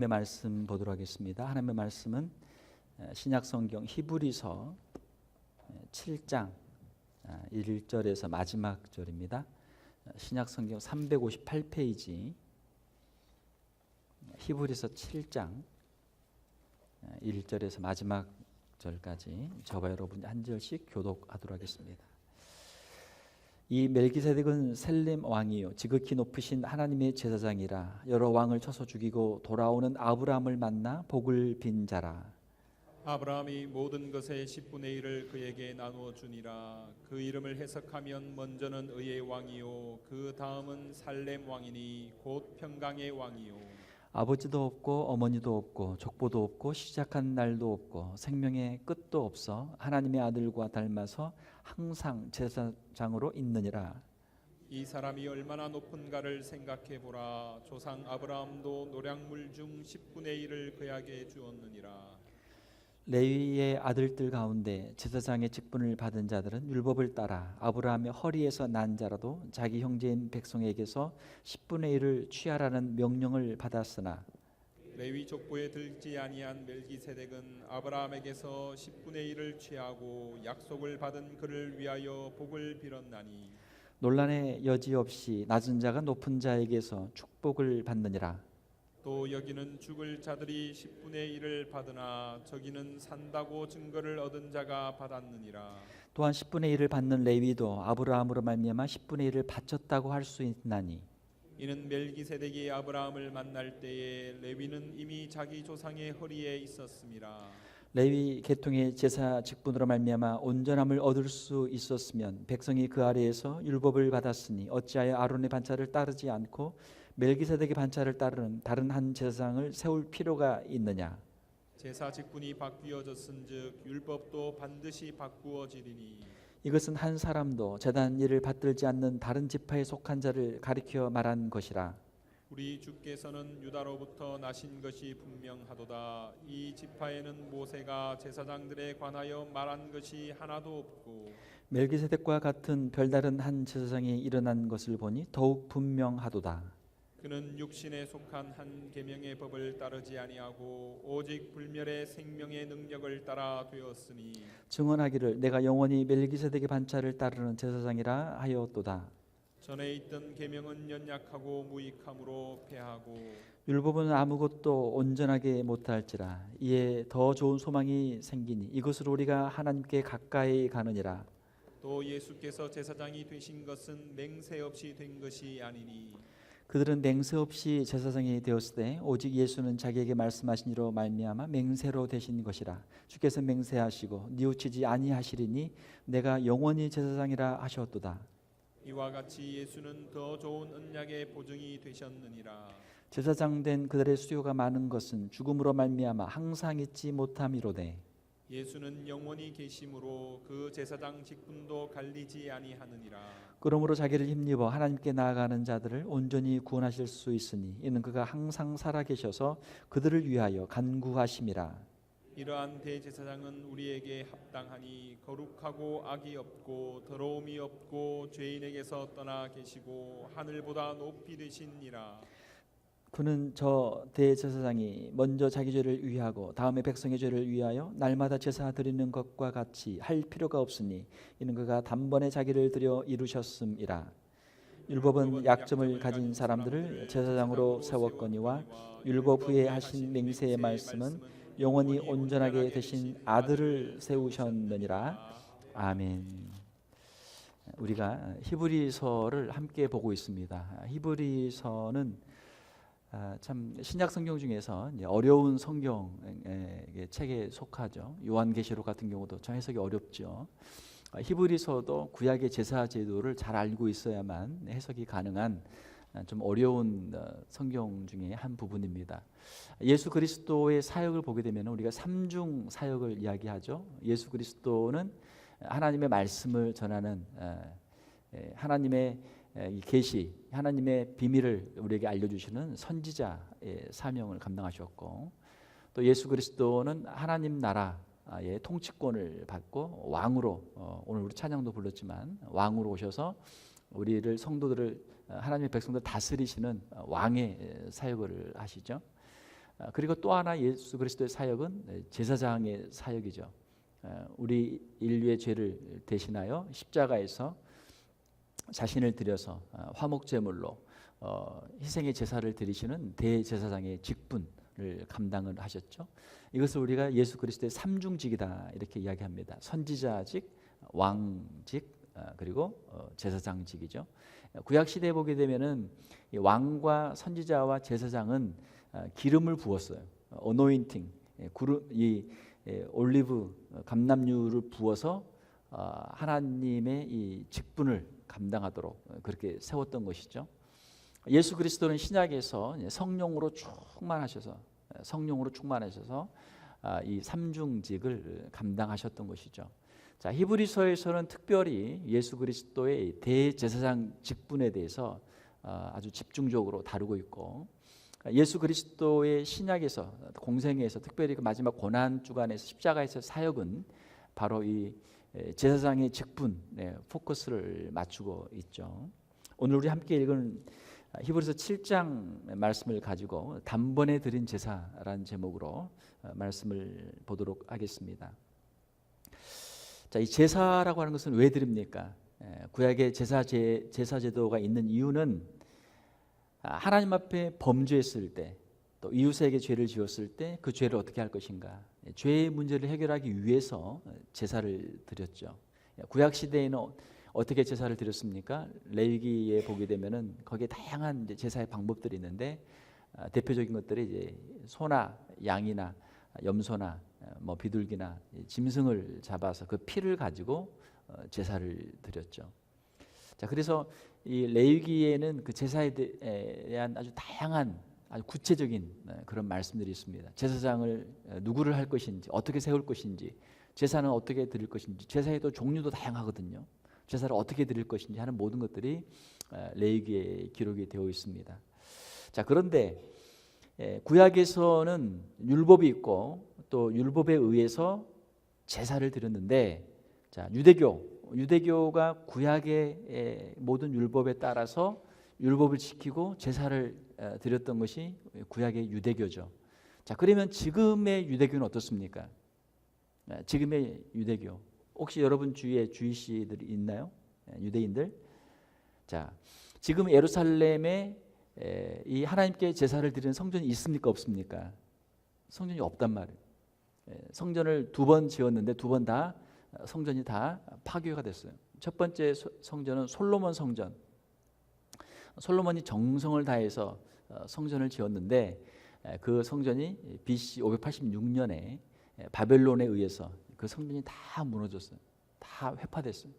말씀 보도록 하겠습니다. 하나님의 말씀은 신약성경 히브리서 7장 1절에서 마지막 절입니다. 신약성경 358페이지 히브리서 7장 1절에서 마지막 절까지 저와 여러분이 한 절씩 교독하도록 하겠습니다. 이 멜기세덱은 셀렘 왕이요 지극히 높으신 하나님의 제사장이라. 여러 왕을 쳐서 죽이고 돌아오는 아브라함을 만나 복을 빈 자라. 아브라함이 모든 것의 10분의 1을 그에게 나누어 주니라. 그 이름을 해석하면 먼저는 의의 왕이요 그 다음은 살렘 왕이니 곧 평강의 왕이요. 아버지도 없고 어머니도 없고 족보도 없고 시작한 날도 없고 생명의 끝도 없어 하나님의 아들과 닮아서 항상 제사장으로 있느니라. 이 사람이 얼마나 높은가를 생각해 보라. 조상 아브라함도 노량물 중 10분의 1을 그에게 주었느니라. 레위의 아들들 가운데 제사장의 직분을 받은 자들은 율법을 따라 아브라함의 허리에서 난 자라도 자기 형제인 백성에게서 10분의 1을 취하라는 명령을 받았으나 레위 족보에 들지 아니한 멜기세덱은 아브라함에게서 10분의 1을 취하고 약속을 받은 그를 위하여 복을 빌었나니 논란의 여지 없이 낮은 자가 높은 자에게서 축복을 받느니라. 또 여기는 죽을 자들이 10분의 1을 받으나 저기는 산다고 증거를 얻은 자가 받았느니라. 또한 10분의 1을 받는 레위도 아브라함으로 말미암아 10분의 1을 바쳤다고 할 수 있나니 이는 멜기세덱이 아브라함을 만날 때에 레위는 이미 자기 조상의 허리에 있었음이라. 레위 계통의 제사 직분으로 말미암아 온전함을 얻을 수 있었으면 백성이 그 아래에서 율법을 받았으니 어찌하여 아론의 반차를 따르지 않고 멜기세덱의 반차를 따르는 다른 한 제사장을 세울 필요가 있느냐. 제사 직분이 바뀌어졌은즉 율법도 반드시 바꾸어지리니 이것은 한 사람도 제단 일을 받들지 않는 다른 지파에 속한 자를 가리켜 말한 것이라. 우리 주께서는 유다로부터 나신 것이 분명하도다. 이 지파에는 모세가 제사장들에 관하여 말한 것이 하나도 없고 멜기세덱과 같은 별다른 한 제사장이 일어난 것을 보니 더욱 분명하도다. 그는 육신에 속한 한 계명의 법을 따르지 아니하고 오직 불멸의 생명의 능력을 따라 되었으니 증언하기를 내가 영원히 멜기세덱의 반차를 따르는 제사장이라 하였도다. 전에 있던 계명은 연약하고 무익함으로 패하고 율법은 아무것도 온전하게 못할지라. 이에 더 좋은 소망이 생기니 이것으로 우리가 하나님께 가까이 가느니라. 또 예수께서 제사장이 되신 것은 맹세 없이 된 것이 아니니 그들은 맹세 없이 제사장이 되었을 때 오직 예수는 자기에게 말씀하신 이로 말미암아 맹세로 되신 것이라. 주께서 맹세하시고 뉘우치지 아니하시리니 내가 영원히 제사장이라 하셨도다. 이와 같이 예수는 더 좋은 언약의 보증이 되셨느니라. 제사장 된 그들의 수요가 많은 것은 죽음으로 말미암아 항상 잊지 못함이로되 예수는 영원히 계심으로 그 제사장 직분도 갈리지 아니하느니라. 그러므로 자기를 힘입어 하나님께 나아가는 자들을 온전히 구원하실 수 있으니 이는 그가 항상 살아계셔서 그들을 위하여 간구하심이라. 이러한 대제사장은 우리에게 합당하니 거룩하고 악이 없고 더러움이 없고 죄인에게서 떠나 계시고 하늘보다 높이 되시니라. 그는 저 대제사장이 먼저 자기 죄를 위하고 다음에 백성의 죄를 위하여 날마다 제사 드리는 것과 같이 할 필요가 없으니 이는 그가 단번에 자기를 드려 이루셨음이라. 율법은 약점을 가진 사람들을 제사장으로 세웠거니와 율법 후에 하신 맹세의 말씀은 영원히 온전하게 되신 아들을 세우셨느니라. 아멘. 우리가 히브리서를 함께 보고 있습니다. 히브리서는 참 신약 성경 중에서 어려운 성경 책에 속하죠. 요한계시록 같은 경우도 참 해석이 어렵죠. 히브리서도 구약의 제사 제도를 잘 알고 있어야만 해석이 가능한 좀 어려운 성경 중에 한 부분입니다. 예수 그리스도의 사역을 보게 되면 우리가 삼중 사역을 이야기하죠. 예수 그리스도는 하나님의 말씀을 전하는 하나님의 이 계시, 하나님의 비밀을 우리에게 알려주시는 선지자의 사명을 감당하셨고, 또 예수 그리스도는 하나님 나라의 통치권을 받고 왕으로, 오늘 우리 찬양도 불렀지만 왕으로 오셔서 우리를 성도들을 하나님의 백성들 다스리시는 왕의 사역을 하시죠. 그리고 또 하나 예수 그리스도의 사역은 제사장의 사역이죠. 우리 인류의 죄를 대신하여 십자가에서 자신을 들여서 화목제물로 희생의 제사를 드리시는 대제사장의 직분을 감당을 하셨죠. 이것을 우리가 예수 그리스도의 삼중직이다 이렇게 이야기합니다. 선지자직, 왕직, 그리고 제사장직이죠. 구약 시대에 보게 되면은 이 왕과 선지자와 제사장은 기름을 부었어요. 어노인팅, 이 올리브 감람유를 부어서 하나님의 이 직분을 감당하도록 그렇게 세웠던 것이죠. 예수 그리스도는 신약에서 성령으로 충만하셔서 이 삼중직을 감당하셨던 것이죠. 자, 히브리서에서는 특별히 예수 그리스도의 대제사장 직분에 대해서 아주 집중적으로 다루고 있고, 예수 그리스도의 신약에서 공생애에서 특별히 그 마지막 고난 주간에서 십자가에서 사역은 바로 이 제사장의 직분에 포커스를 맞추고 있죠. 오늘 우리 함께 읽은 히브리서 7장 말씀을 가지고 단번에 드린 제사라는 제목으로 말씀을 보도록 하겠습니다. 자, 이 제사라고 하는 것은 왜 드립니까? 구약의 제사 제도가 있는 이유는 하나님 앞에 범죄했을 때, 또 이웃에게 죄를 지었을 때 그 죄를 어떻게 할 것인가, 죄의 문제를 해결하기 위해서 제사를 드렸죠. 구약 시대에는 어떻게 제사를 드렸습니까? 레위기에 보게 되면은 거기에 다양한 이제 제사의 방법들이 있는데 대표적인 것들이 이제 소나 양이나 염소나 뭐 비둘기나 짐승을 잡아서 그 피를 가지고 제사를 드렸죠. 자, 그래서 이 레위기에는 그 제사에 대한 아주 다양한 아주 구체적인 그런 말씀들이 있습니다. 제사장을 누구를 할 것인지, 어떻게 세울 것인지, 제사는 어떻게 드릴 것인지, 제사에도 종류도 다양하거든요. 제사를 어떻게 드릴 것인지 하는 모든 것들이 레위기에 기록이 되어 있습니다. 자, 그런데 구약에서는 율법이 있고 또 율법에 의해서 제사를 드렸는데, 자, 유대교가 구약의 모든 율법에 따라서 율법을 지키고 제사를 드렸던 것이 구약의 유대교죠. 자, 그러면 지금의 유대교는 어떻습니까? 지금의 유대교, 혹시 여러분 주위에 주이시들이 있나요? 유대인들? 자, 지금 예루살렘에 이 하나님께 제사를 드리는 성전이 있습니까? 없습니까? 성전이 없단 말이에요. 성전을 2번 지었는데 2번 다 성전이 다 파괴가 됐어요. 첫 번째 성전은 솔로몬 성전. 솔로몬이 정성을 다해서 성전을 지었는데 그 성전이 BC 586년에 바벨론에 의해서 그 성전이 다 무너졌어요. 다 회파됐어요.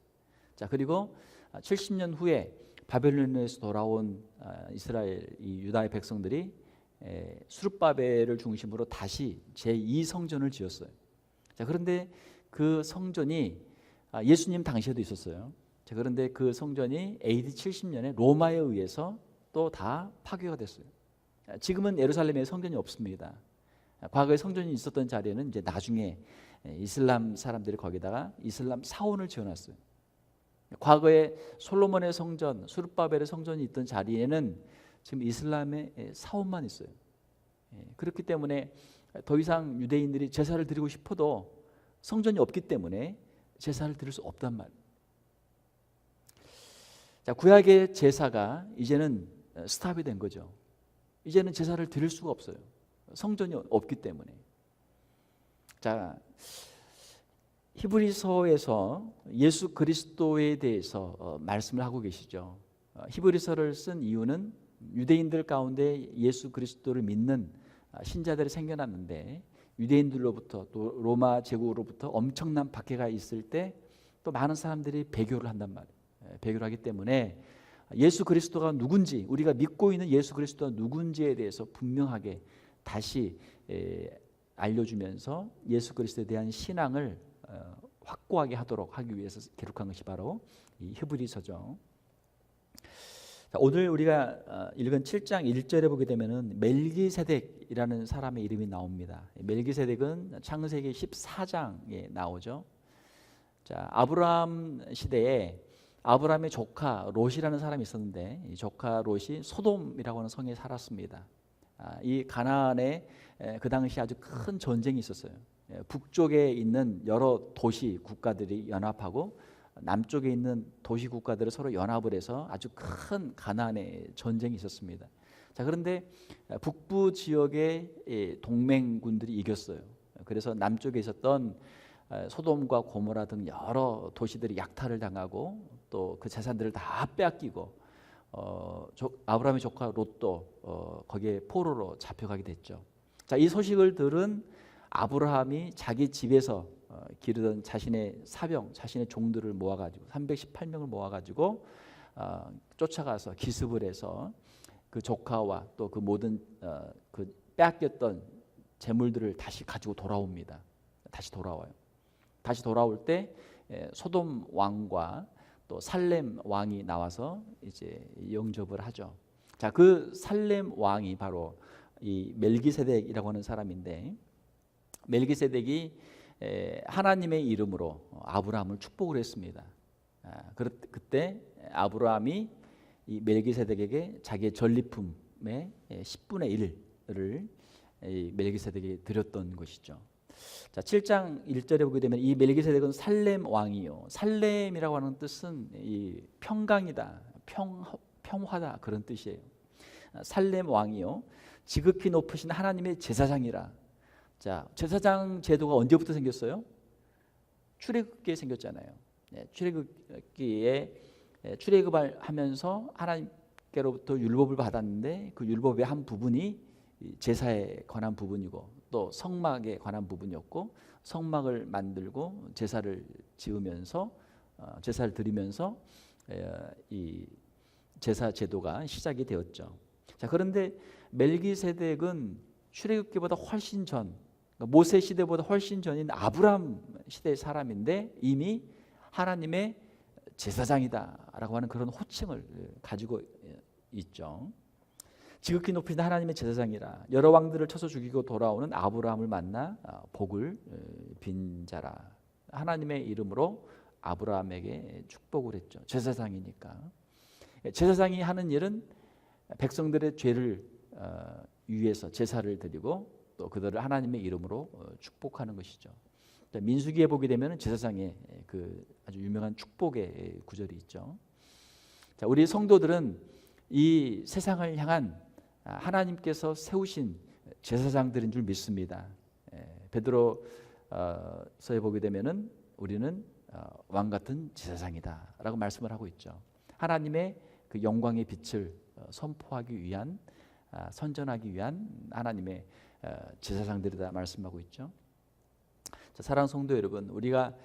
자, 그리고 70년 후에 바벨론에서 돌아온 이스라엘 이 유다의 백성들이 수룹바벨을 중심으로 다시 제2성전을 지었어요. 자, 그런데 그 성전이 예수님 당시에도 있었어요. 자, 그런데 그 성전이 AD 70년에 로마에 의해서 또 다 파괴가 됐어요. 지금은 예루살렘에 성전이 없습니다. 과거에 성전이 있었던 자리에는 이제 나중에 이슬람 사람들이 거기다가 이슬람 사원을 지어놨어요. 과거에 솔로몬의 성전, 수룹바벨의 성전이 있던 자리에는 지금 이슬람의 사원만 있어요. 그렇기 때문에 더 이상 유대인들이 제사를 드리고 싶어도 성전이 없기 때문에 제사를 드릴 수 없단 말이에요. 자, 구약의 제사가 이제는 스탑이 된 거죠. 이제는 제사를 드릴 수가 없어요. 성전이 없기 때문에. 자, 히브리서에서 예수 그리스도에 대해서 말씀을 하고 계시죠. 히브리서를 쓴 이유는 유대인들 가운데 예수 그리스도를 믿는 신자들이 생겨났는데, 유대인들로부터 또 로마 제국으로부터 엄청난 박해가 있을 때 또 많은 사람들이 배교를 한단 말이에요. 배교를 하기 때문에 예수 그리스도가 누군지, 우리가 믿고 있는 예수 그리스도가 누군지에 대해서 분명하게 다시 알려주면서 예수 그리스도에 대한 신앙을 확고하게 하기 위해서 기록한 것이 바로 이 히브리서죠. 오늘 우리가 읽은 7장 1절에 보게 되면은 멜기세덱이라는 사람의 이름이 나옵니다. 멜기세덱은 창세기 14장에 나오죠. 자, 아브라함 시대에 아브라함의 조카 롯이라는 사람이 있었는데, 이 조카 롯이 소돔이라고 하는 성에 살았습니다. 이 가나안에 그 당시 아주 큰 전쟁이 있었어요. 북쪽에 있는 여러 도시 국가들이 연합하고 남쪽에 있는 도시 국가들을 서로 연합을 해서 아주 큰 가나안의 전쟁이 있었습니다. 자, 그런데 북부 지역의 동맹군들이 이겼어요. 그래서 남쪽에 있었던 소돔과 고모라 등 여러 도시들이 약탈을 당하고 또 그 재산들을 다 빼앗기고 아브라함의 조카 롯도 거기에 포로로 잡혀가게 됐죠. 자, 이 소식을 들은 아브라함이 자기 집에서 기르던 자신의 사병, 자신의 종들을 모아가지고 318명을 모아가지고 쫓아가서 기습을 해서 그 조카와 또 그 모든 그 빼앗겼던 재물들을 다시 가지고 돌아옵니다. 다시 돌아와요. 다시 돌아올 때 소돔 왕과 또 살렘 왕이 나와서 이제 영접을 하죠. 자, 그 살렘 왕이 바로 이 멜기세덱이라고 하는 사람인데, 멜기세덱이 하나님의 이름으로 아브라함을 축복을 했습니다. 그때 아브라함이 이 멜기세덱에게 자기의 전리품의 10분의 1을 멜기세덱에게 드렸던 것이죠. 자, 7장 1절에 보게 되면 이 멜기세덱은 살렘 왕이요. 살렘이라고 하는 뜻은 이 평강이다, 평화다 그런 뜻이에요. 살렘 왕이요. 지극히 높으신 하나님의 제사장이라. 자, 제사장 제도가 언제부터 생겼어요? 출애굽기에 생겼잖아요. 출애굽기에 출애굽을 하면서 하나님께로부터 율법을 받았는데 그 율법의 한 부분이 제사에 관한 부분이고 또 성막에 관한 부분이었고, 성막을 만들고 제사를 지으면서 제사를 드리면서 이 제사 제도가 시작이 되었죠. 자, 그런데 멜기세덱은 출애굽기보다 훨씬 전, 모세 시대보다 훨씬 전인 아브라함 시대의 사람인데 이미 하나님의 제사장이다라고 하는 그런 호칭을 가지고 있죠. 지극히 높이신 하나님의 제사장이라. 여러 왕들을 쳐서 죽이고 돌아오는 아브라함을 만나 복을 빈 자라. 하나님의 이름으로 아브라함에게 축복을 했죠. 제사장이니까. 제사장이 하는 일은 백성들의 죄를 위해서 제사를 드리고 또 그들을 하나님의 이름으로 축복하는 것이죠. 민수기에 보게 되면 제사장의 그 아주 유명한 축복의 구절이 있죠. 자, 우리 성도들은 이 세상을 향한 하나님께서 세우신 제사장들인 줄 믿습니다. 베드로서에 보게 되면은 우리는 왕 같은 제사장이다라고 말씀을 하고 있죠. 하나님의 그 영광의 빛을 선포하기 위한, 선전하기 위한 하나님의 제사장들이다 말씀하고 있죠. 자, 사랑하는 성도 여러분, 우리가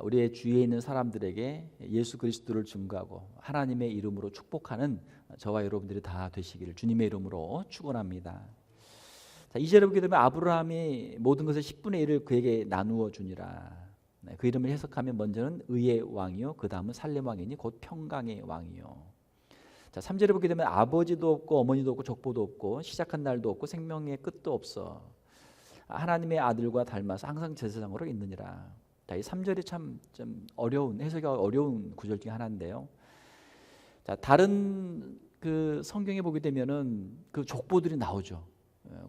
우리의 주위에 있는 사람들에게 예수 그리스도를 증거하고 하나님의 이름으로 축복하는 저와 여러분들이 다 되시기를 주님의 이름으로 축원합니다. 자, 2절에 보게 되면 아브라함이 모든 것의 10분의 1을 그에게 나누어 주니라. 그 이름을 해석하면 먼저는 의의 왕이요, 그 다음은 살렘 왕이니 곧 평강의 왕이요. 자, 3절에 보게 되면 아버지도 없고 어머니도 없고 족보도 없고 시작한 날도 없고 생명의 끝도 없어. 하나님의 아들과 닮아서 항상 제사장으로 있느니라. 자, 이 3절이 참 좀 어려운, 해석이 어려운 구절 중에 하나인데요. 자, 다른 그 성경에 보게 되면은 그 족보들이 나오죠.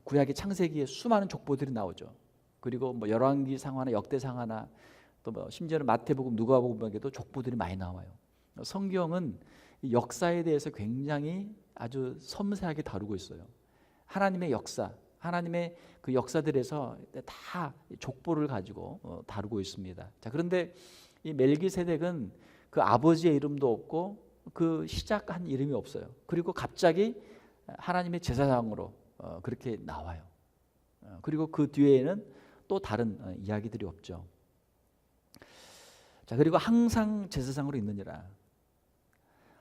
구약의 창세기에 수많은 족보들이 나오죠. 그리고 뭐 열왕기상하나 역대상하나 또 뭐 심지어는 마태복음, 누가복음에도 족보들이 많이 나와요. 성경은 역사에 대해서 굉장히 아주 섬세하게 다루고 있어요. 하나님의 역사, 하나님의 그 역사들에서 다 족보를 가지고 다루고 있습니다. 자, 그런데 이 멜기세덱은 그 아버지의 이름도 없고 그 시작한 이름이 없어요. 그리고 갑자기 하나님의 제사장으로 그렇게 나와요. 그리고 그 뒤에는 또 다른 이야기들이 없죠. 자, 그리고 항상 제사장으로 있느니라.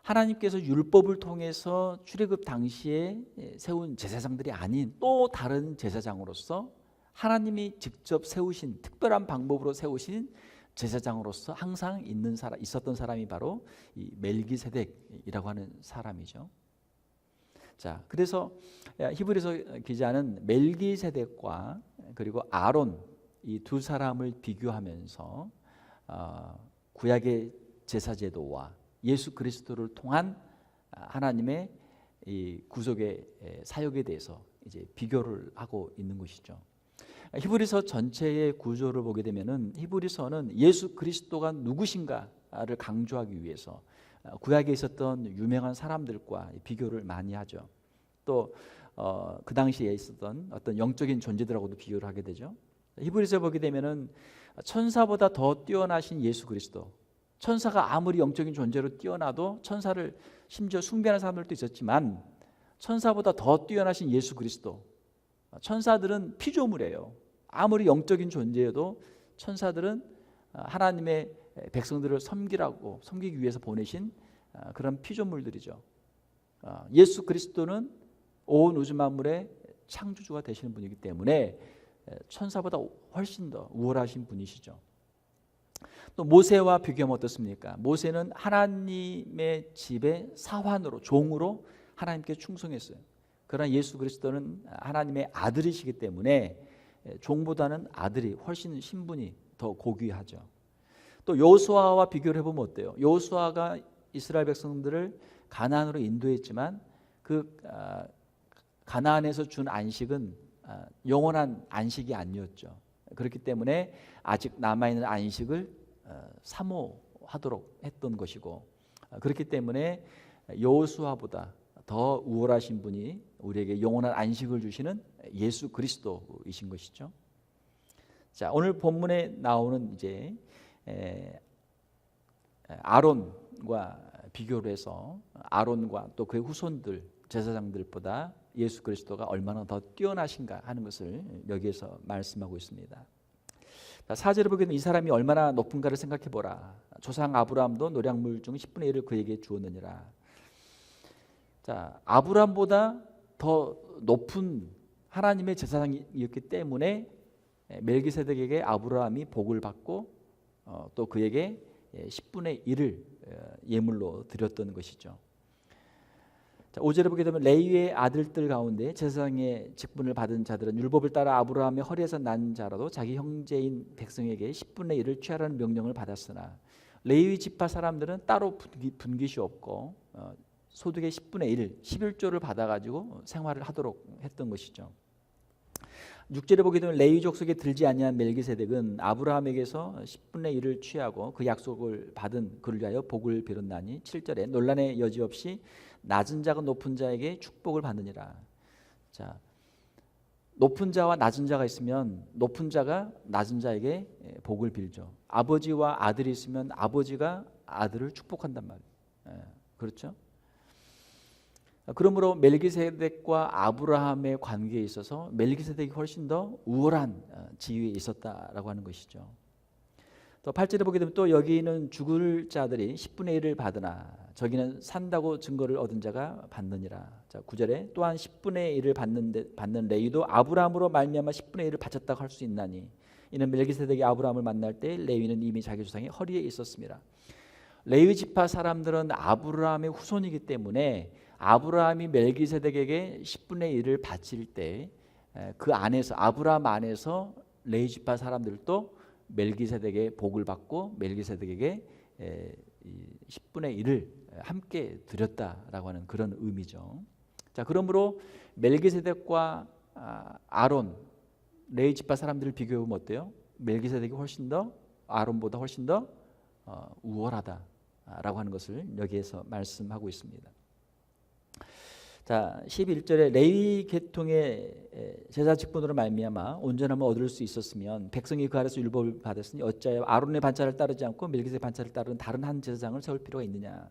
하나님께서 율법을 통해서 출애굽 당시에 세운 제사장들이 아닌 또 다른 제사장으로서 하나님이 직접 세우신 특별한 방법으로 세우신 제사장으로서 항상 있었던 사람이 바로 이 멜기세덱이라고 하는 사람이죠. 자, 그래서 히브리서 기자는 멜기세덱과 그리고 아론 이 두 사람을 비교하면서 구약의 제사제도와 예수 그리스도를 통한 하나님의 이 구속의 사역에 대해서 이제 비교를 하고 있는 것이죠. 히브리서 전체의 구조를 보게 되면은 히브리서는 예수 그리스도가 누구신가를 강조하기 위해서 구약에 있었던 유명한 사람들과 비교를 많이 하죠. 또 그 당시에 있었던 어떤 영적인 존재들하고도 비교를 하게 되죠. 히브리서 보게 되면은 천사보다 더 뛰어나신 예수 그리스도, 천사가 아무리 영적인 존재로 뛰어나도 천사를 심지어 숭배하는 사람들도 있었지만 천사보다 더 뛰어나신 예수 그리스도, 천사들은 피조물이에요. 아무리 영적인 존재여도 천사들은 하나님의 백성들을 섬기기 위해서 보내신 그런 피조물들이죠. 예수 그리스도는 온 우주 만물의 창조주가 되시는 분이기 때문에 천사보다 훨씬 더 우월하신 분이시죠. 또 모세와 비교하면 어떻습니까? 모세는 하나님의 집의 사환으로, 종으로 하나님께 충성했어요. 그러나 예수 그리스도는 하나님의 아들이시기 때문에 종보다는 아들이 훨씬 신분이 더 고귀하죠. 또 여호수아와 비교를 해보면 어때요? 여호수아가 이스라엘 백성들을 가나안으로 인도했지만 그 가나안에서 준 안식은 영원한 안식이 아니었죠. 그렇기 때문에 아직 남아있는 안식을 사모하도록 했던 것이고, 그렇기 때문에 여호수아보다 더 우월하신 분이 우리에게 영원한 안식을 주시는 예수 그리스도이신 것이죠. 자, 오늘 본문에 나오는 이제 아론과 비교를 해서 아론과 또 그의 후손들 제사장들보다 예수 그리스도가 얼마나 더 뛰어나신가 하는 것을 여기에서 말씀하고 있습니다. 4절을 보게 되면 이 사람이 얼마나 높은가를 생각해 보라. 조상 아브라함도 노량물 중 10분의 1을 그에게 주었느니라. 자, 아브라함보다 더 높은 하나님의 제사장이었기 때문에 멜기세덱에게 아브라함이 복을 받고 또 그에게 10분의 1을 예물로 드렸던 것이죠. 자, 5절에 보게 되면 레위의 아들들 가운데 제사장의 직분을 받은 자들은 율법을 따라 아브라함의 허리에서 난 자라도 자기 형제인 백성에게 10분의 1을 취하라는 명령을 받았으나 레위 지파 사람들은 따로 분깃이 없고 소득의 10분의 1, 11조를 받아가지고 생활을 하도록 했던 것이죠. 6절에 보게 되면 레위 족속에 들지 아니한 멜기세덱은 아브라함에게서 10분의 1을 취하고 그 약속을 받은 그를 위하여 복을 빌었나니 7절에 논란의 여지 없이 낮은 자가 높은 자에게 축복을 받느니라. 자, 높은 자와 낮은 자가 있으면 높은 자가 낮은 자에게 복을 빌죠. 아버지와 아들이 있으면 아버지가 아들을 축복한단 말이에요. 그렇죠? 그러므로 멜기세덱과 아브라함의 관계에 있어서 멜기세덱이 훨씬 더 우월한 지위에 있었다라고 하는 것이죠. 또 8절에 보게 되면 또 여기는 죽을 자들이 10분의 1을 받으나 저기는 산다고 증거를 얻은 자가 받느니라. 자, 9절에 또한 10분의 1을 받는 레위도 아브라함으로 말미암아 10분의 1을 바쳤다고 할 수 있나니 이는 멜기세덱이 아브라함을 만날 때 레위는 이미 자기 조상의 허리에 있었습니다. 레위 지파 사람들은 아브라함의 후손이기 때문에 아브라함이 멜기세덱에게 10분의 1을 바칠 때 그 안에서 아브라함 안에서 레위 지파 사람들도 멜기세덱의 복을 받고 멜기세덱에게 10분의 1을 함께 드렸다라고 하는 그런 의미죠. 자, 그러므로 멜기세덱과 아론, 레위 지파 사람들을 비교해보면 어때요? 멜기세덱이 훨씬 더 아론보다 훨씬 더 우월하다라고 하는 것을 여기에서 말씀하고 있습니다. 자, 11절에 레위 계통의 제사 직분으로 말미암아 온전함을 얻을 수 있었으면 백성이 그 아래서 율법을 받았으니 어찌하여 아론의 반차를 따르지 않고 멜기세덱 반차를 따르는 다른 한 제사장을 세울 필요가 있느냐.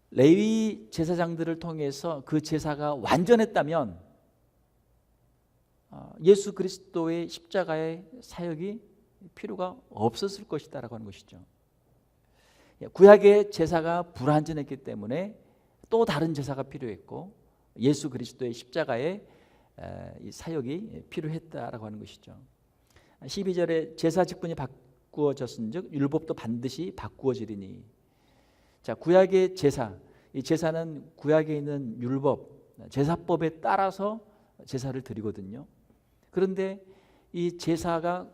레위 제사장들을 통해서 그 제사가 완전했다면 예수 그리스도의 십자가의 사역이 필요가 없었을 것이다라고 하는 것이죠. 구약의 제사가 불완전했기 때문에 또 다른 제사가 필요했고 예수 그리스도의 십자가의 이 사역이 필요했다라고 하는 것이죠. 12절에 제사 직분이 바꾸어졌은즉 율법도 반드시 바꾸어지리니. 자, 구약의 제사, 이 제사는 구약에 있는 율법, 제사법에 따라서 제사를 드리거든요. 그런데 이 제사가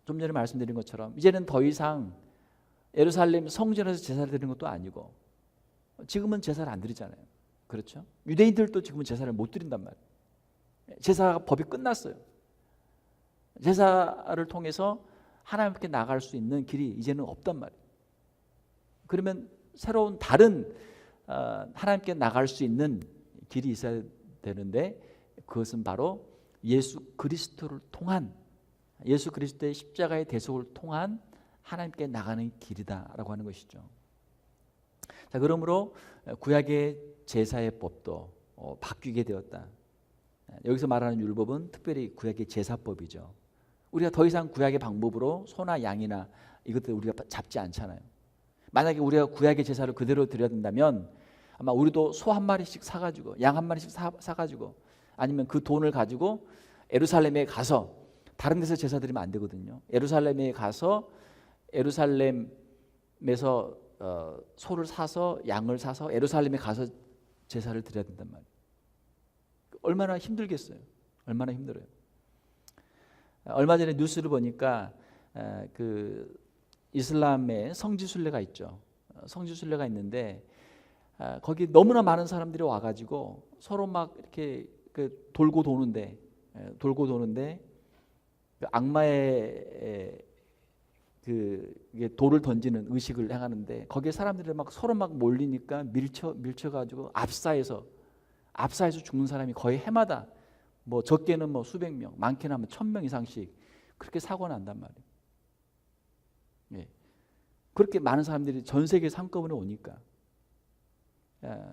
좀 전에 말씀드린 것처럼 이제는 더 이상 예루살렘 성전에서 제사를 드리는 것도 아니고 지금은 제사를 안 드리잖아요. 그렇죠? 유대인들도 지금은 제사를 못 드린단 말이에요. 제사 법이 끝났어요. 제사를 통해서 하나님께 나갈 수 있는 길이 이제는 없단 말이에요. 그러면 새로운 다른 하나님께 나갈 수 있는 길이 있어야 되는데, 그것은 바로 예수 그리스도를 통한, 예수 그리스도의 십자가의 대속을 통한 하나님께 나가는 길이다라고 하는 것이죠. 자, 그러므로 구약의 제사의 법도 바뀌게 되었다. 여기서 말하는 율법은 특별히 구약의 제사법이죠. 우리가 더 이상 구약의 방법으로 소나 양이나 이것들 우리가 잡지 않잖아요. 만약에 우리가 구약의 제사를 그대로 드려야 된다면 아마 우리도 소 한 마리씩 사가지고 양 한 마리씩 사가지고 아니면 그 돈을 가지고 예루살렘에 가서, 다른 데서 제사 드리면 안 되거든요. 예루살렘에 가서 예루살렘에서 소를 사서 양을 사서 예루살렘에 가서 제사를 드려야 된단 말이에요. 얼마나 힘들겠어요. 얼마나 힘들어요. 얼마 전에 뉴스를 보니까 그 이슬람의 성지순례가 있죠. 성지순례가 있는데 거기 너무나 많은 사람들이 와가지고 서로 막 이렇게 돌고 도는데 그 악마의 이게 돌을 던지는 의식을 행하는데, 거기에 사람들이 막 서로 막 몰리니까 밀쳐가지고 압사해서 죽는 사람이 거의 해마다 뭐 적게는 뭐 수백 명, 많게는 뭐 1000명 이상씩 그렇게 사고가 난단 말이에요. 예. 그렇게 많은 사람들이 전 세계에서 한꺼번에 오니까.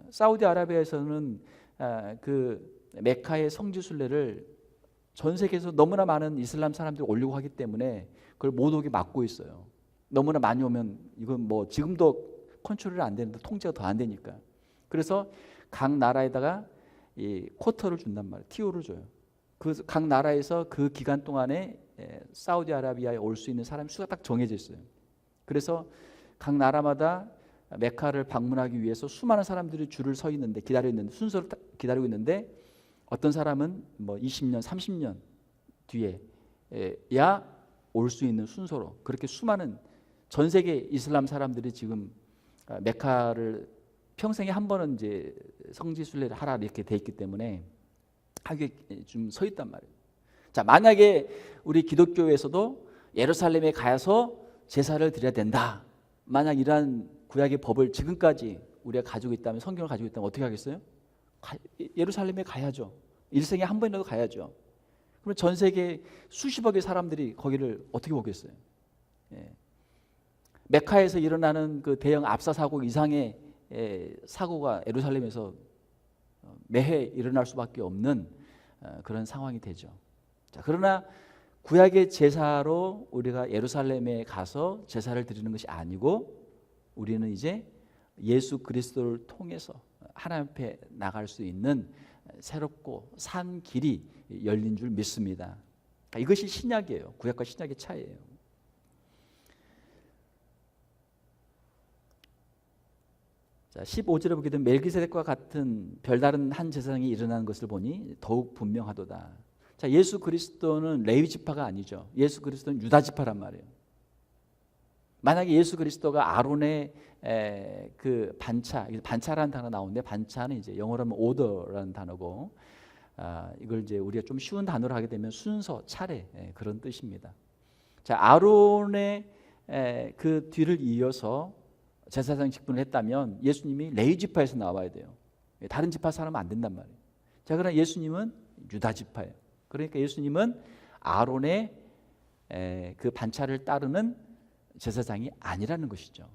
사우디아라비아에서는 그 메카의 성지순례를 전 세계에서 너무나 많은 이슬람 사람들이 오려고 하기 때문에 그걸 못 오게 막고 있어요. 너무나 많이 오면 이건 뭐 지금도 컨트롤이 안 되는데 통제가 더 안 되니까. 그래서 각 나라에다가 이 쿼터를 준단 말이에요. 티오를 줘요. 그 각 나라에서 그 기간 동안에 사우디아라비아에 올 수 있는 사람 수가 딱 정해져 있어요. 그래서 각 나라마다 메카를 방문하기 위해서 수많은 사람들이 줄을 서 있는데, 순서를 딱 기다리고 있는데, 어떤 사람은 뭐 20년, 30년 뒤에야 올 수 있는 순서로, 그렇게 수많은 전 세계 이슬람 사람들이 지금 메카를 평생에 한 번은 이제 성지순례를 하라 이렇게 돼 있기 때문에 하게 좀 서 있단 말이에요. 자, 만약에 우리 기독교에서도 예루살렘에 가서 제사를 드려야 된다, 만약 이러한 구약의 법을 지금까지 우리가 가지고 있다면, 성경을 가지고 있다면 어떻게 하겠어요? 예루살렘에 가야죠. 일생에 한 번이라도 가야죠. 그러면 전 세계 수십억의 사람들이 거기를 어떻게 보겠어요? 예. 메카에서 일어나는 그 대형 압사 사고 이상의 사고가 예루살렘에서 매해 일어날 수밖에 없는 그런 상황이 되죠. 자, 그러나 구약의 제사로 우리가 예루살렘에 가서 제사를 드리는 것이 아니고, 우리는 이제 예수 그리스도를 통해서 하나님 앞에 나갈 수 있는 새롭고 산 길이 열린 줄 믿습니다. 이것이 신약이에요. 구약과 신약의 차이예요. 자, 15절에 보게 되면 멜기세덱과 같은 별다른 한 제사장이 일어나는 것을 보니 더욱 분명하도다. 자, 예수 그리스도는 레위 지파가 아니죠. 예수 그리스도는 유다 지파란 말이에요. 만약에 예수 그리스도가 아론의 그 반차라는 단어 나오는데, 반차는 이제 영어로 하면 오더라는 단어고, 이걸 이제 우리가 좀 쉬운 단어로 하게 되면 순서, 차례, 그런 뜻입니다. 자, 아론의 그 뒤를 이어서 제사장 직분을 했다면 예수님이 레위 지파에서 나와야 돼요. 다른 지파 사람은 안 된단 말이에요. 자, 그러나 예수님은 유다 지파예요. 그러니까 예수님은 아론의 그 반차를 따르는 제사장이 아니라는 것이죠.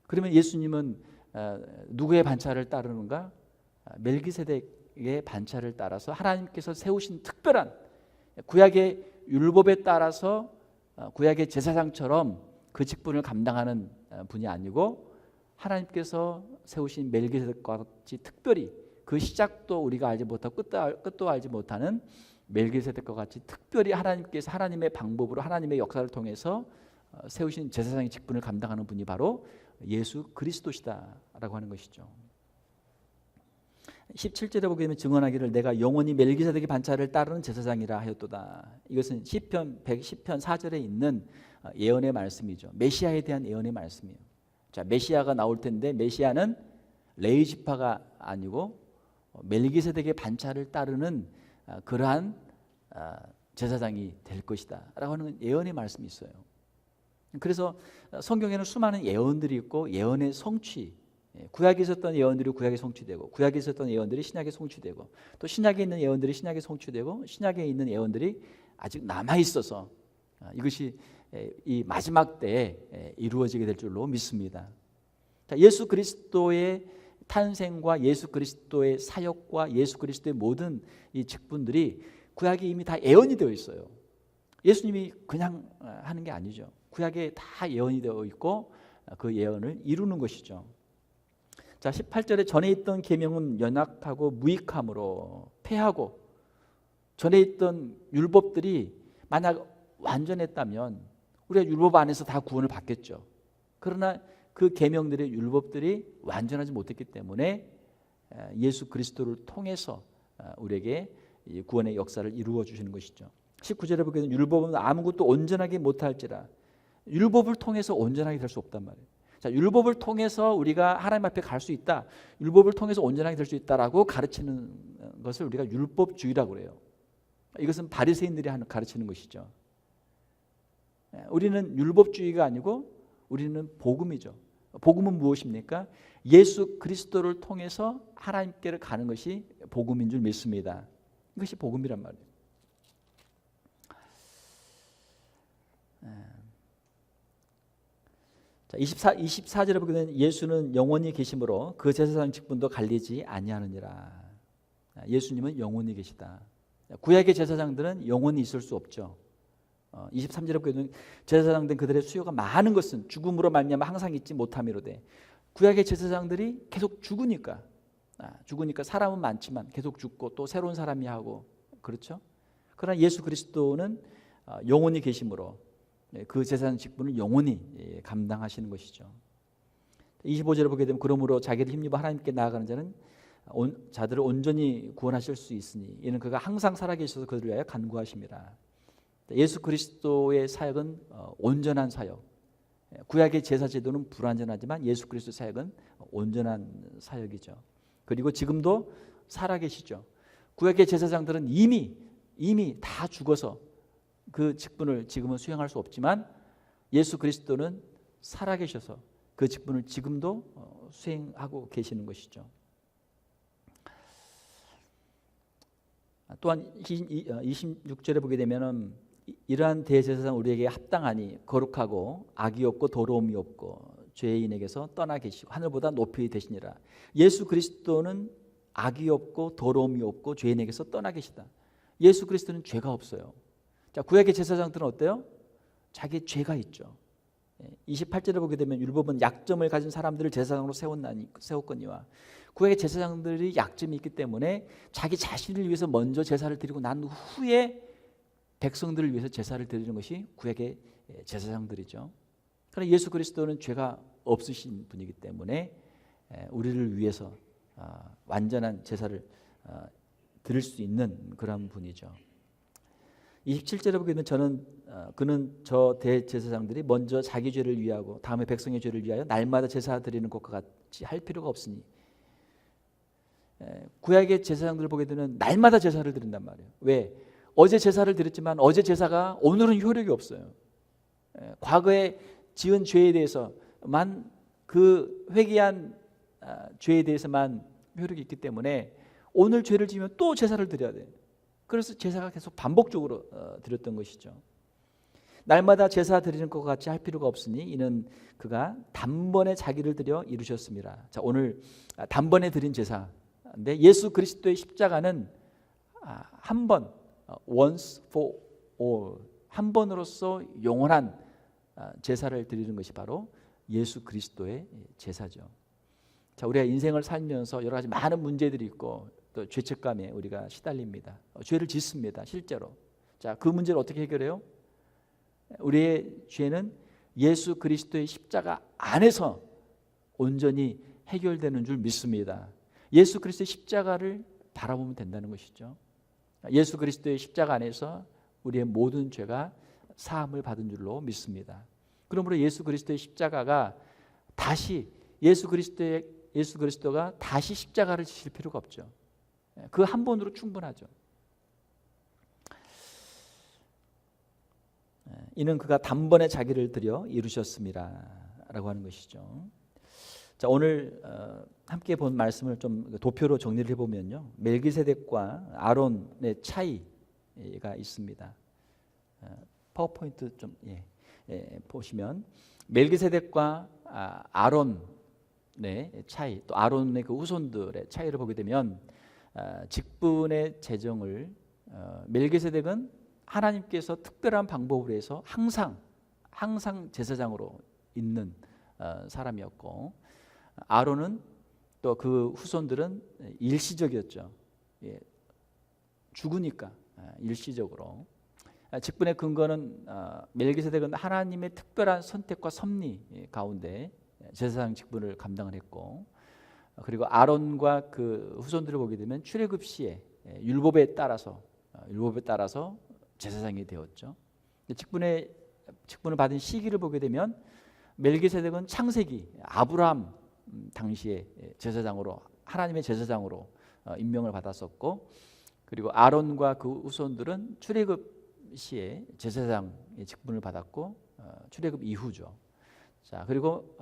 그러면 예수님은 누구의 반차를 따르는가? 멜기세덱의 반차를 따라서 하나님께서 세우신 특별한 구약의 율법에 따라서 구약의 제사장처럼 그 직분을 감당하는 분이 아니고, 하나님께서 세우신 멜기세덱과 같이 특별히 그 시작도 우리가 알지 못하고 끝도 알지 못하는 멜기세덱과 같이 특별히 하나님께서 하나님의 방법으로 하나님의 역사를 통해서 세우신 제사장의 직분을 감당하는 분이 바로 예수 그리스도시다라고 하는 것이죠. 17절에 보게 되면 증언하기를 내가 영원히 멜기세덱의 반차를 따르는 제사장이라 하였도다. 이것은 시편 110편 4절에 있는 예언의 말씀이죠. 메시아에 대한 예언의 말씀이에요. 자, 메시아가 나올 텐데 메시아는 레위 지파가 아니고 멜기세덱의 반차를 따르는 그러한 제사장이 될 것이다 라고 하는 예언의 말씀이 있어요. 그래서 성경에는 수많은 예언들이 있고 예언의 성취, 구약에 있었던 예언들이 구약에 성취되고 구약에 있었던 예언들이 신약에 성취되고 또 신약에 있는 예언들이 신약에 성취되고 신약에 있는 예언들이 아직 남아있어서 이것이 이 마지막 때에 이루어지게 될 줄로 믿습니다. 예수 그리스도의 탄생과 예수 그리스도의 사역과 예수 그리스도의 모든 이 직분들이 구약에 이미 다 예언이 되어 있어요. 예수님이 그냥 하는 게 아니죠. 구약에 다 예언이 되어 있고 그 예언을 이루는 것이죠. 자, 18절에 전에 있던 계명은 연약하고 무익함으로 패하고, 전에 있던 율법들이 만약 완전했다면 우리가 율법 안에서 다 구원을 받겠죠. 그러나 그 계명들의 율법들이 완전하지 못했기 때문에 예수 그리스도를 통해서 우리에게 구원의 역사를 이루어 주시는 것이죠. 19절에 보게 되면 율법은 아무것도 온전하게 못할지라. 율법을 통해서 온전하게 될 수 없단 말이에요. 자, 율법을 통해서 우리가 하나님 앞에 갈 수 있다, 율법을 통해서 온전하게 될 수 있다라고 가르치는 것을 우리가 율법주의라고 그래요. 이것은 바리새인들이 가르치는 것이죠. 우리는 율법주의가 아니고 우리는 복음이죠. 복음은 무엇입니까? 예수 그리스도를 통해서 하나님께로 가는 것이 복음인 줄 믿습니다. 이것이 복음이란 말이에요. 자, 24절에 보게 되면 예수는 영원히 계심으로 그 제사장 직분도 갈리지 아니하느니라. 예수님은 영원히 계시다. 구약의 제사장들은 영원히 있을 수 없죠. 23절에 보게 되면 제사장된 그들의 수요가 많은 것은 죽음으로 말미암아 항상 있지 못함이로되. 구약의 제사장들이 계속 죽으니까 사람은 많지만 계속 죽고 또 새로운 사람이 하고 그렇죠. 그러나 예수 그리스도는 영원히 계심으로 그 제사장 직분을 영원히 감당하시는 것이죠. 25절에 보게 되면 그러므로 자기를 힘입어 하나님께 나아가는 자는 자들을 온전히 구원하실 수 있으니 이는 그가 항상 살아계셔서 그들을 위하여 간구하심이라. 예수 그리스도의 사역은 온전한 사역. 구약의 제사 제도는 불완전하지만 예수 그리스도의 사역은 온전한 사역이죠. 그리고 지금도 살아계시죠. 구약의 제사장들은 이미 다 죽어서 그 직분을 지금은 수행할 수 없지만 예수 그리스도는 살아계셔서 그 직분을 지금도 수행하고 계시는 것이죠. 또한 26절에 보게 되면은 이러한 대제사장 우리에게 합당하니 거룩하고 악이 없고 더러움이 없고 죄인에게서 떠나 계시고 하늘보다 높이 되시니라. 예수 그리스도는 악이 없고 더러움이 없고 죄인에게서 떠나 계시다. 예수 그리스도는 죄가 없어요. 자, 구약의 제사장들은 어때요? 자기 죄가 있죠. 28절에 보게 되면 율법은 약점을 가진 사람들을 제사장으로 세웠거니와. 구약의 제사장들이 약점이 있기 때문에 자기 자신을 위해서 먼저 제사를 드리고 난 후에 백성들을 위해서 제사를 드리는 것이 구약의 제사장들이죠. 그러나 예수 그리스도는 죄가 없으신 분이기 때문에 우리를 위해서 완전한 제사를 드릴 수 있는 그런 분이죠. 27절에 보게 되면 그는 저 대제사장들이 먼저 자기 죄를 위하고 다음에 백성의 죄를 위하여 날마다 제사 드리는 것과 같이 할 필요가 없으니. 구약의 제사장들을 보게 되면 날마다 제사를 드린단 말이에요. 왜? 어제 제사를 드렸지만 어제 제사가 오늘은 효력이 없어요. 과거에 지은 죄에 대해서만 그 회개한 죄에 대해서만 효력이 있기 때문에 오늘 죄를 지으면 또 제사를 드려야 돼요. 그래서 제사가 계속 반복적으로 드렸던 것이죠. 날마다 제사 드리는 것과 같이 할 필요가 없으니 이는 그가 단번에 자기를 드려 이루셨습니다. 자, 오늘 단번에 드린 제사인데 예수 그리스도의 십자가는 한 번, once for all, 한 번으로서 영원한 제사를 드리는 것이 바로 예수 그리스도의 제사죠. 자, 우리가 인생을 살면서 여러 가지 많은 문제들이 있고 또 죄책감에 우리가 시달립니다. 죄를 짓습니다. 실제로. 자, 그 문제를 어떻게 해결해요? 우리의 죄는 예수 그리스도의 십자가 안에서 온전히 해결되는 줄 믿습니다. 예수 그리스도의 십자가를 바라보면 된다는 것이죠. 예수 그리스도의 십자가 안에서 우리의 모든 죄가 사함을 받은 줄로 믿습니다. 그러므로 예수 그리스도의 십자가가 다시 예수 그리스도가 다시 십자가를 지실 필요가 없죠. 그 한 번으로 충분하죠. 이는 그가 단번에 자기를 들여 이루셨습니다라고 하는 것이죠. 자, 오늘 함께 본 말씀을 좀 도표로 정리를 해보면요, 멜기세덱과 아론의 차이가 있습니다. 파워포인트 좀 보시면 멜기세덱과 아론의 차이, 또 아론의 그 후손들의 차이를 보게 되면 직분의 재정을 멜기세덱은 하나님께서 특별한 방법으로 해서 항상 제사장으로 있는 사람이었고, 아론은 또 그 후손들은 일시적이었죠. 죽으니까 일시적으로. 직분의 근거는 멜기세덱은 하나님의 특별한 선택과 섭리 가운데 제사장 직분을 감당을 했고, 그리고 아론과 그 후손들을 보게 되면 출애굽 시에 율법에 따라서 제사장이 되었죠. 직분을 받은 시기를 보게 되면 멜기세덱은 창세기 아브라함 당시에 제사장으로, 하나님의 제사장으로 임명을 받았었고, 그리고 아론과 그 후손들은 출애굽 시에 제사장의 직분을 받았고, 출애굽 이후죠. 자, 그리고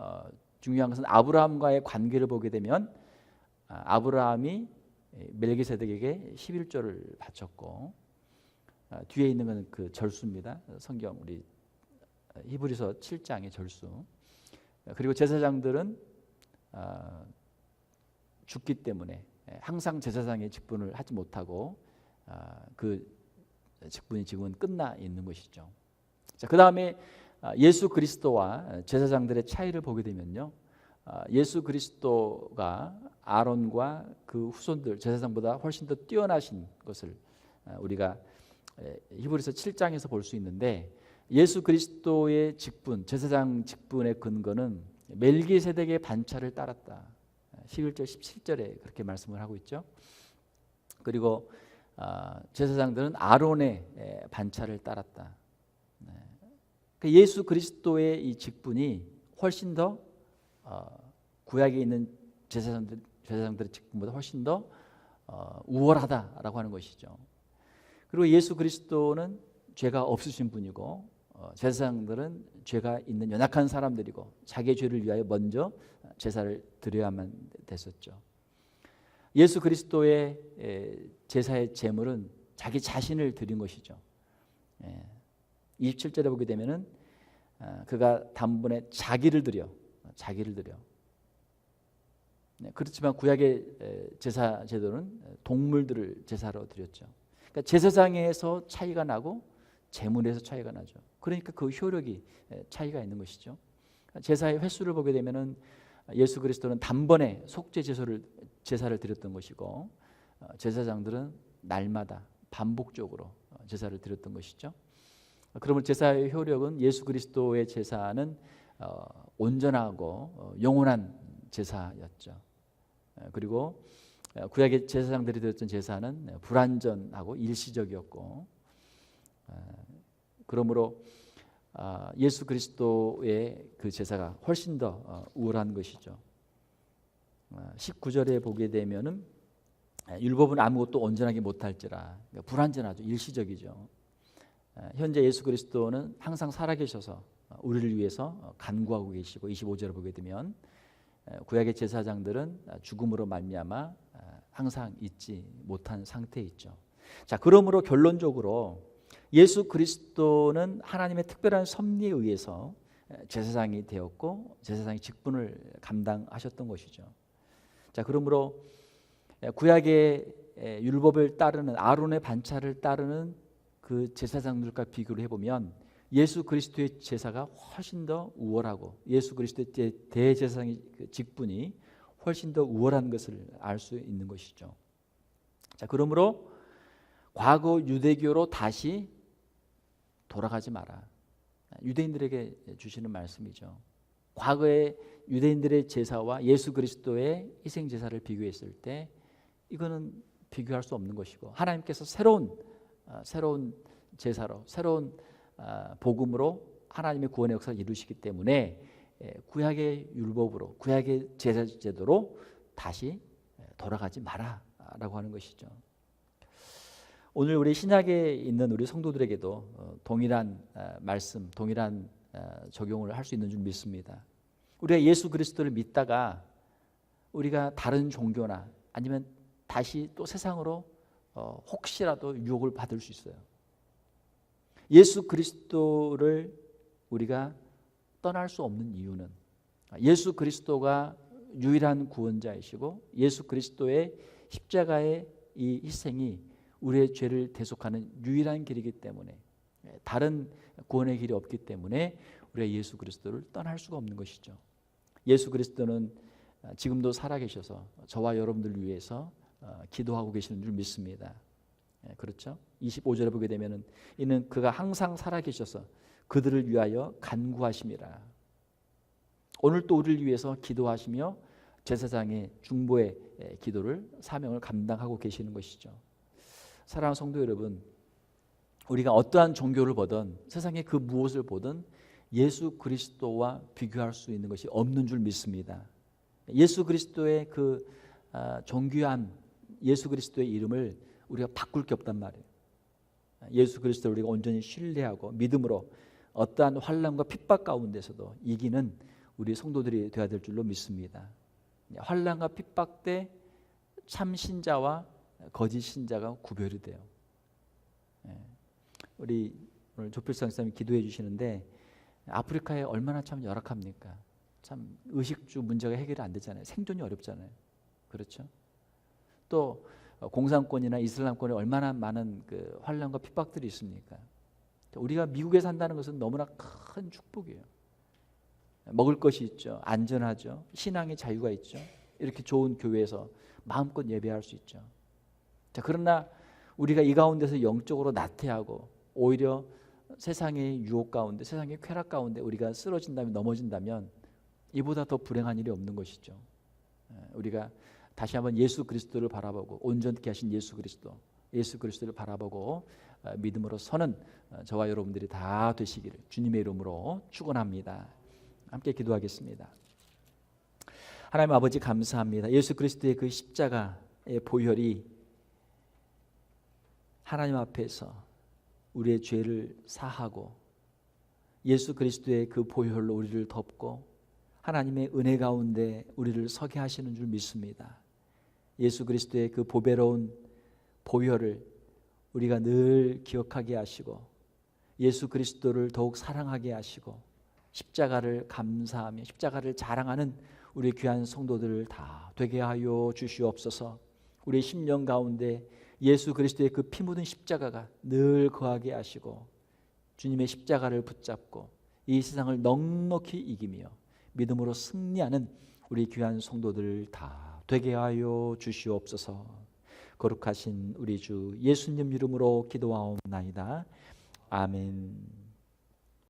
중요한 것은 아브라함과의 관계를 보게 되면 아브라함이 멜기세덱에게 11조를 바쳤고, 뒤에 있는 것은 그 절수입니다. 성경 우리 히브리서 7장의 절수. 그리고 제사장들은 죽기 때문에 항상 제사장의 직분을 하지 못하고 그 직분이 지금은 끝나 있는 것이죠. 자, 그 다음에 예수 그리스도와 제사장들의 차이를 보게 되면요, 예수 그리스도가 아론과 그 후손들 제사장보다 훨씬 더 뛰어나신 것을 우리가 히브리서 7장에서 볼 수 있는데, 예수 그리스도의 직분, 제사장 직분의 근거는 멜기세덱의 반차를 따랐다. 11절 17절에 그렇게 말씀을 하고 있죠. 그리고 제사장들은 아론의 반차를 따랐다. 예수 그리스도의 이 직분이 훨씬 더 구약에 있는 제사장들의 직분보다 훨씬 더 우월하다라고 하는 것이죠. 그리고 예수 그리스도는 죄가 없으신 분이고, 제사장들은 죄가 있는 연약한 사람들이고, 자기의 죄를 위하여 먼저 제사를 드려야만 됐었죠. 예수 그리스도의 제사의 제물은 자기 자신을 드린 것이죠. 27절에 보게 되면은 그가 단번에 자기를 드려. 그렇지만 구약의 제사 제도는 동물들을 제사로 드렸죠. 그러니까 제사장에서 차이가 나고 제물에서 차이가 나죠. 그러니까 그 효력이 차이가 있는 것이죠. 제사의 횟수를 보게 되면은 예수 그리스도는 단번에 속죄 제사를 드렸던 것이고, 제사장들은 날마다 반복적으로 제사를 드렸던 것이죠. 그러면 제사의 효력은, 예수 그리스도의 제사는 온전하고 영원한 제사였죠. 그리고 구약의 제사장들이 드렸던 제사는 불완전하고 일시적이었고, 그러므로 예수 그리스도의 그 제사가 훨씬 더 우월한 것이죠. 19절에 보게 되면은 율법은 아무것도 온전하게 못할지라, 불완전하죠. 일시적이죠. 현재 예수 그리스도는 항상 살아계셔서 우리를 위해서 간구하고 계시고, 25절을 보게 되면 구약의 제사장들은 죽음으로 말미암아 항상 잊지 못한 상태에 있죠. 자, 그러므로 결론적으로 예수 그리스도는 하나님의 특별한 섭리에 의해서 제사장이 되었고, 제사장의 직분을 감당하셨던 것이죠. 자, 그러므로 구약의 율법을 따르는 아론의 반차를 따르는 그 제사장들과 비교를 해보면 예수 그리스도의 제사가 훨씬 더 우월하고, 예수 그리스도의 대제사장의 직분이 훨씬 더 우월한 것을 알 수 있는 것이죠. 자, 그러므로 과거 유대교로 다시 돌아가지 마라. 유대인들에게 주시는 말씀이죠. 과거의 유대인들의 제사와 예수 그리스도의 희생 제사를 비교했을 때 이거는 비교할 수 없는 것이고, 하나님께서 새로운 제사로, 새로운 복음으로 하나님의 구원의 역사를 이루시기 때문에 구약의 율법으로, 구약의 제사 제도로 다시 돌아가지 마라 하는 것이죠. 오늘 우리 신약에 있는 우리 성도들에게도 동일한 말씀, 동일한 적용을 할 수 있는 줄 믿습니다. 우리가 예수 그리스도를 믿다가 우리가 다른 종교나 아니면 다시 또 세상으로 혹시라도 유혹을 받을 수 있어요. 예수 그리스도를 우리가 떠날 수 없는 이유는 예수 그리스도가 유일한 구원자이시고 예수 그리스도의 십자가의 이 희생이 우리의 죄를 대속하는 유일한 길이기 때문에, 다른 구원의 길이 없기 때문에 우리가 예수 그리스도를 떠날 수가 없는 것이죠. 예수 그리스도는 지금도 살아계셔서 저와 여러분들 위해서 기도하고 계시는 줄 믿습니다. 그렇죠? 25절에 보게 되면은 이는 그가 항상 살아계셔서 그들을 위하여 간구하심이라. 오늘 또 우리를 위해서 기도하시며 제사장의 중보의 기도를 사명을 감당하고 계시는 것이죠. 사랑하는 성도 여러분, 우리가 어떠한 종교를 보든 세상의 그 무엇을 보든 예수 그리스도와 비교할 수 있는 것이 없는 줄 믿습니다. 예수 그리스도의 그 존귀한 예수 그리스도의 이름을 우리가 바꿀 게 없단 말이에요. 예수 그리스도를 우리가 온전히 신뢰하고 믿음으로 어떠한 환난과 핍박 가운데서도 이기는 우리 성도들이 되어야 될 줄로 믿습니다. 환난과 핍박 때 참 신자와 거짓 신자가 구별이 돼요. 우리 오늘 조필상 목사님이 기도해 주시는데 아프리카에 얼마나 참 열악합니까? 참 의식주 문제가 해결이 안 되잖아요. 생존이 어렵잖아요. 그렇죠? 또 공산권이나 이슬람권에 얼마나 많은 그 환난과 핍박들이 있습니까? 우리가 미국에 산다는 것은 너무나 큰 축복이에요. 먹을 것이 있죠. 안전하죠. 신앙의 자유가 있죠. 이렇게 좋은 교회에서 마음껏 예배할 수 있죠. 자, 그러나 우리가 이 가운데서 영적으로 나태하고 오히려 세상의 유혹 가운데, 세상의 쾌락 가운데 우리가 쓰러진다면, 넘어진다면 이보다 더 불행한 일이 없는 것이죠. 우리가 다시 한번 예수 그리스도를 바라보고 온전케 하신 예수 그리스도를 바라보고 믿음으로 서는 저와 여러분들이 다 되시기를 주님의 이름으로 축원합니다. 함께 기도하겠습니다. 하나님 아버지 감사합니다. 예수 그리스도의 그 십자가의 보혈이 하나님 앞에서 우리의 죄를 사하고 예수 그리스도의 그 보혈로 우리를 덮고 하나님의 은혜 가운데 우리를 서게 하시는 줄 믿습니다. 예수 그리스도의 그 보배로운 보혈을 우리가 늘 기억하게 하시고 예수 그리스도를 더욱 사랑하게 하시고 십자가를 감사하며 십자가를 자랑하는 우리 귀한 성도들을 다 되게 하여 주시옵소서. 우리 심령 가운데 예수 그리스도의 그 피 묻은 십자가가 늘 거하게 하시고 주님의 십자가를 붙잡고 이 세상을 넉넉히 이기며 믿음으로 승리하는 우리 귀한 성도들 다 되게 하여 주시옵소서. 거룩하신 우리 주 예수님 이름으로 기도하옵나이다. 아멘.